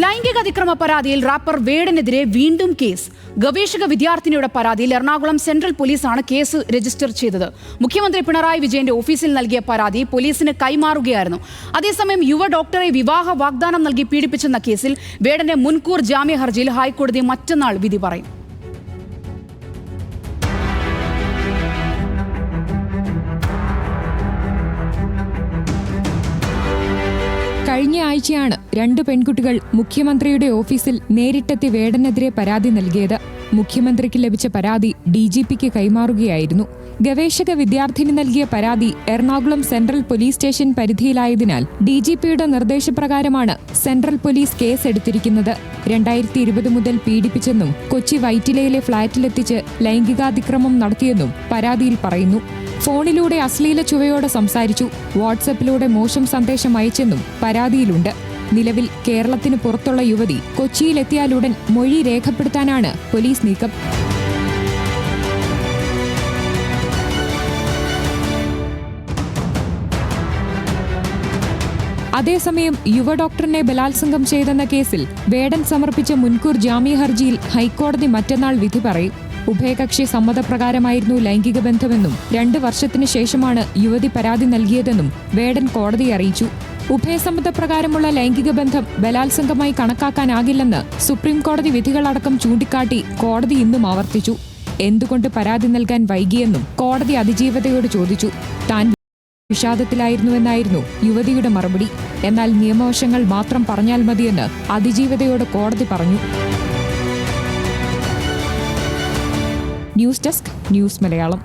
ലൈംഗിക അതിക്രമ പരാതിയിൽ റാപ്പർ വേടനെതിരെ വീണ്ടും കേസ്. ഗവേഷക വിദ്യാർത്ഥിനിയുടെ പരാതിയിൽ എറണാകുളം സെൻട്രൽ പോലീസാണ് കേസ് രജിസ്റ്റർ ചെയ്തത്. മുഖ്യമന്ത്രി പിണറായി വിജയന്റെ ഓഫീസിൽ നൽകിയ പരാതി പോലീസിന് കൈമാറുകയായിരുന്നു. അതേസമയം യുവ ഡോക്ടറെ വിവാഹ വാഗ്ദാനം നൽകി പീഡിപ്പിച്ചെന്ന കേസിൽ വേടന്റെ മുൻകൂർ ജാമ്യ ഹർജിയിൽ ഹൈക്കോടതി മറ്റന്നാൾ വിധി പറയും. കഴിഞ്ഞ ആഴ്ചയാണ് 2 പെൺകുട്ടികൾ മുഖ്യമന്ത്രിയുടെ ഓഫീസിൽ നേരിട്ടെത്തി വേടനെതിരെ പരാതി നൽകിയത്. മുഖ്യമന്ത്രിക്ക് ലഭിച്ച പരാതി ഡിജിപിക്ക് കൈമാറുകയായിരുന്നു. ഗവേഷക വിദ്യാർത്ഥിനി നൽകിയ പരാതി എറണാകുളം സെൻട്രൽ പോലീസ് സ്റ്റേഷൻ പരിധിയിലായതിനാൽ ഡിജിപിയുടെ നിർദ്ദേശപ്രകാരമാണ് സെൻട്രൽ പോലീസ് കേസ് എടുത്തിരിക്കുന്നത്. 2020 മുതൽ പീഡിപ്പിച്ചെന്നും കൊച്ചി വൈറ്റിലയിലെ ഫ്ളാറ്റിലെത്തിച്ച് ലൈംഗികാതിക്രമം നടത്തിയെന്നും പരാതിയിൽ പറയുന്നു. ഫോണിലൂടെ അശ്ലീല ചുവയോടെ സംസാരിച്ചു, വാട്സപ്പിലൂടെ മോശം സന്ദേശം അയച്ചെന്നും പരാതിയിലുണ്ട്. നിലവിൽ കേരളത്തിന് പുറത്തുള്ള യുവതി കൊച്ചിയിലെത്തിയാലുടൻ മൊഴി രേഖപ്പെടുത്താനാണ് പോലീസ് നീക്കം. അതേസമയം യുവ ഡോക്ടറിനെ ബലാത്സംഗം ചെയ്തെന്ന കേസിൽ വേടൻ സമർപ്പിച്ച മുൻകൂർ ജാമ്യ ഹർജിയിൽ ഹൈക്കോടതി മറ്റന്നാൾ വിധി പറയും. ഉഭയകക്ഷി സമ്മതപ്രകാരമായിരുന്നു ലൈംഗിക ബന്ധമെന്നും 2 വർഷത്തിനു ശേഷമാണ് യുവതി പരാതി നൽകിയതെന്നും വേടൻ കോടതിയെ അറിയിച്ചു. ഉഭയസമ്മതപ്രകാരമുള്ള ലൈംഗിക ബന്ധം ബലാത്സംഗമായി കണക്കാക്കാനാകില്ലെന്ന് സുപ്രീം കോടതി വിധികളടക്കം ചൂണ്ടിക്കാട്ടി കോടതി ഇന്നും ആവർത്തിച്ചു. എന്തുകൊണ്ട് പരാതി നൽകാൻ വൈകിയെന്നും കോടതി അതിജീവതയോട് ചോദിച്ചു. താൻ വിഷാദത്തിലായിരുന്നുവെന്നായിരുന്നു യുവതിയുടെ മറുപടി. എന്നാൽ നിയമവശങ്ങൾ മാത്രം പറഞ്ഞാൽ മതിയെന്ന് അതിജീവതയോട് കോടതി പറഞ്ഞു. News desk, news Malayalam.